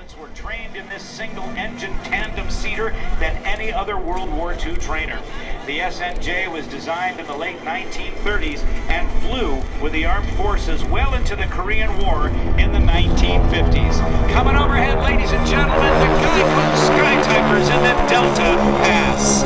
pilots were trained in this single-engine tandem-seater than any other World War II trainer. The SNJ was designed in the late 1930s and flew with the armed forces well into the Korean War in the 1950s. Coming overhead, ladies and gentlemen, the Geico Skytypers in the Delta Pass.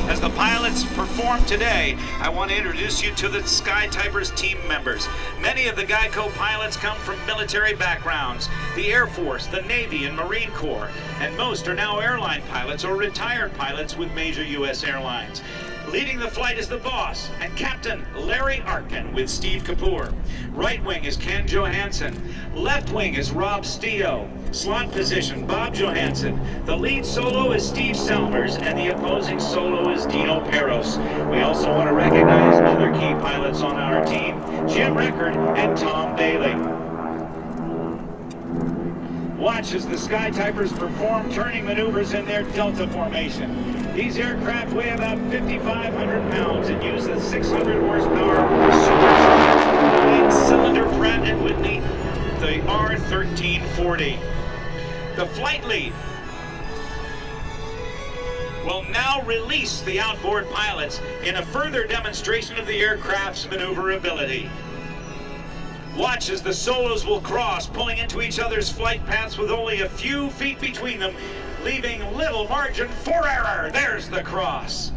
As the pilots perform today, I want to introduce you to the Skytypers team members. Many of the Geico pilots come from military backgrounds, the Air Force, the Navy, and Marine Corps, and most are now airline pilots or retired pilots with major U.S. airlines. Leading the flight is the boss and Captain Larry Arkin with Steve Kapoor. Right wing is Ken Johansson. Left wing is Rob Stio. Slot position, Bob Johansson. The lead solo is Steve Selmers, and the opposing solo is Dino Peros. We also want to recognize other key pilots on our team, Jim Rickard and Tom Bailey. Watch as the Skytypers perform turning maneuvers in their Delta formation. These aircraft weigh about 5,500 pounds and use the 600 horsepower supercharged 9-cylinder Pratt & Whitney, the R1340. The flight lead will now release the outboard pilots in a further demonstration of the aircraft's maneuverability. Watch as the solos will cross, pulling into each other's flight paths with only a few feet between them, leaving little margin for error. There's the cross.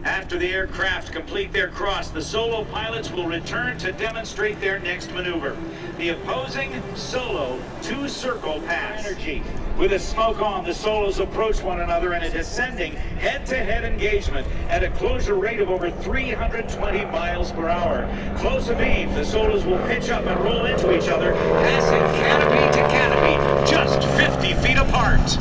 After the aircraft complete their cross, the solo pilots will return to demonstrate their next maneuver. The opposing solo two-circle pass. Energy. With the smoke on, the solos approach one another in a descending head-to-head engagement at a closure rate of over 320 miles per hour. Close abeam, the solos will pitch up and roll into each other, passing canopy to canopy, just 50 feet apart.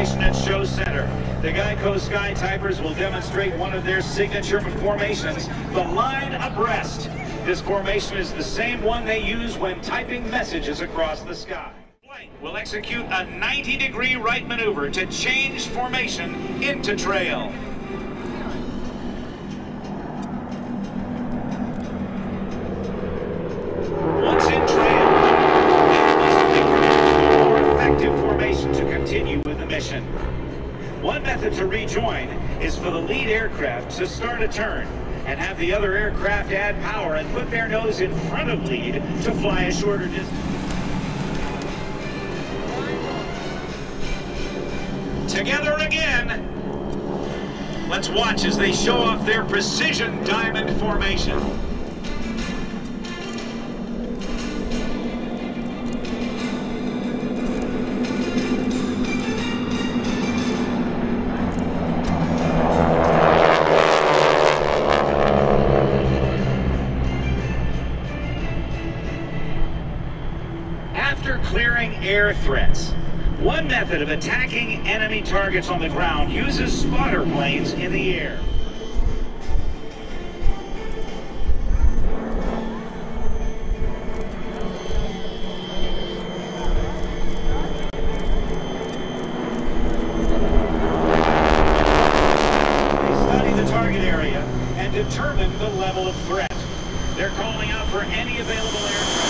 At show center. The Geico Skytypers will demonstrate one of their signature formations, the line abreast. This formation is the same one they use when typing messages across the sky. Flight will execute a 90-degree right maneuver to change formation into trail. Once in trail, it must be a more effective formation to continue with the mission. One method to rejoin is for the lead aircraft to start a turn and have the other aircraft add power and put their nose in front of lead to fly a shorter distance. Together again. Let's watch as they show off their precision diamond formation. After clearing air threats, one method of attacking enemy targets on the ground uses spotter planes in the air. They study the target area and determine the level of threat. They're calling out for any available aircraft.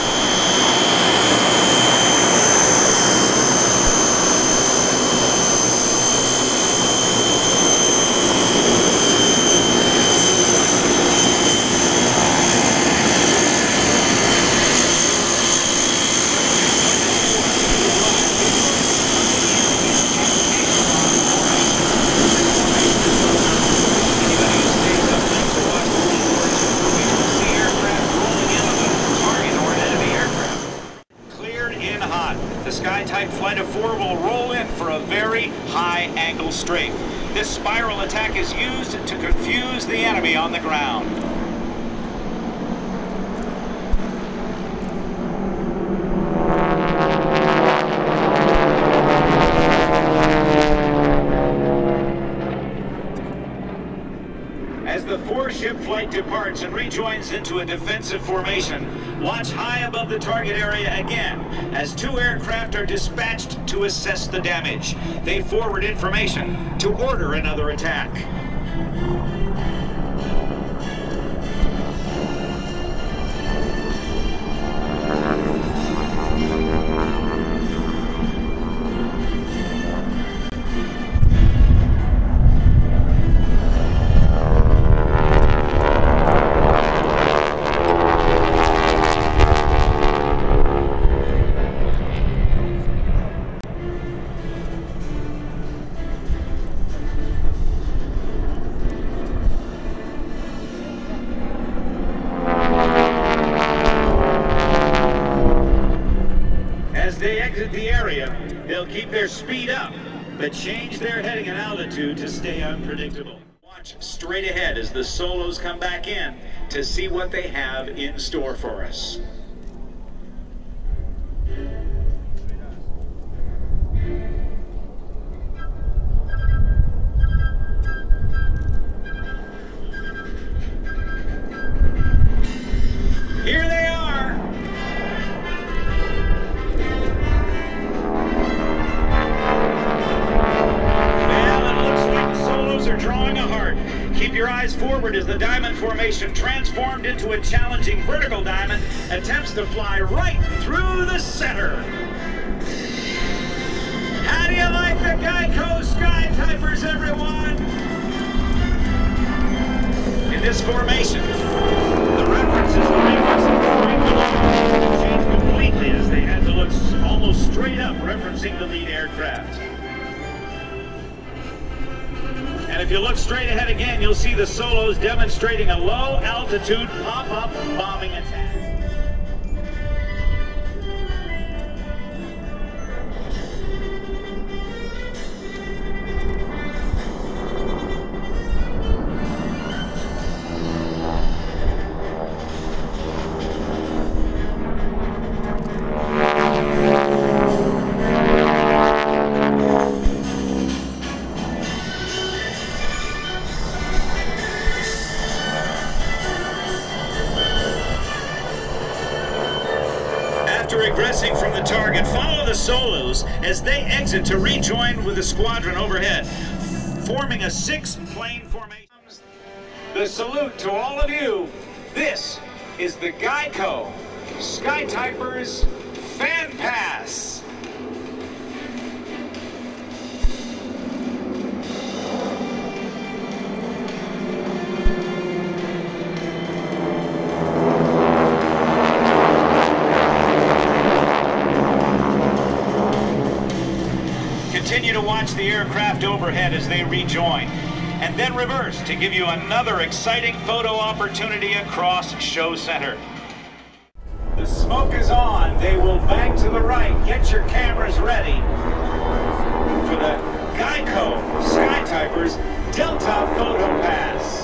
The Skytype Flight of 4 will roll in for a very high-angle strafe. This spiral attack is used to confuse the enemy on the ground. As the four-ship flight departs and rejoins into a defensive formation, watch high above the target area again as two aircraft are dispatched to assess the damage. They forward information to order another attack. target the area, they'll keep their speed up, but change their heading and altitude to stay unpredictable. Watch straight ahead as the solos come back in to see what they have in store for us. Here they are. Well, it looks like the solos are drawing a heart. Keep your eyes forward as the diamond formation, transformed into a challenging vertical diamond, attempts to fly right through the center. How do you like the Geico Skytypers, everyone? In this formation, the references for changed completely as they had to look almost straight up, referencing the lead aircraft. And if you look straight ahead again, you'll see the solos demonstrating a low-altitude pop-up bombing attack. After regressing from the target, follow the solos as they exit to rejoin with the squadron overhead, forming a 6-plane formation. The salute to all of you. This is the Geico Skytypers Fan Pass. Continue to watch the aircraft overhead as they rejoin, and then reverse to give you another exciting photo opportunity across Show Center. The smoke is on. They will bank to the right. Get your cameras ready for the Geico Skytypers Delta Photo Pass.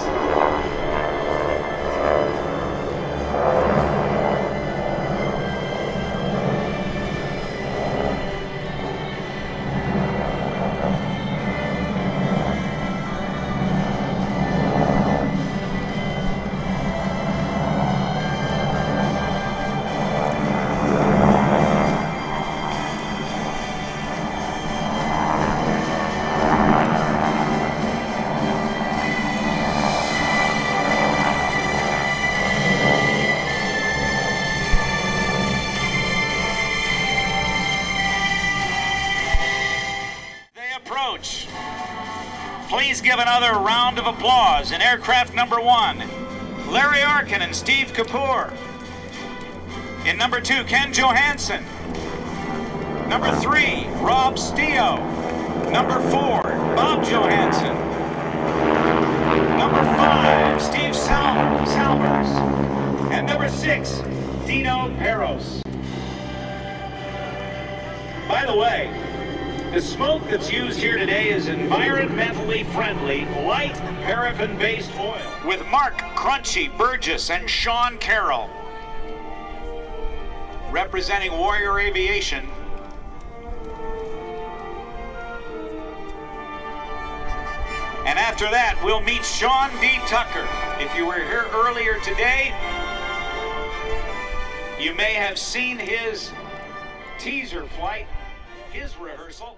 Please give another round of applause in aircraft number 1, Larry Arkin and Steve Kapoor. In number 2, Ken Johansson. Number 3, Rob Stio. Number 4, Bob Johansson. Number 5, Steve Salvers. And number 6, Dino Peros. By the way, the smoke that's used here today is environmentally friendly, light paraffin-based oil with Mark Crunchy Burgess and Sean Carroll. Representing Warrior Aviation, and after that, we'll meet Sean D. Tucker. If you were here earlier today, you may have seen his teaser flight, his rehearsal.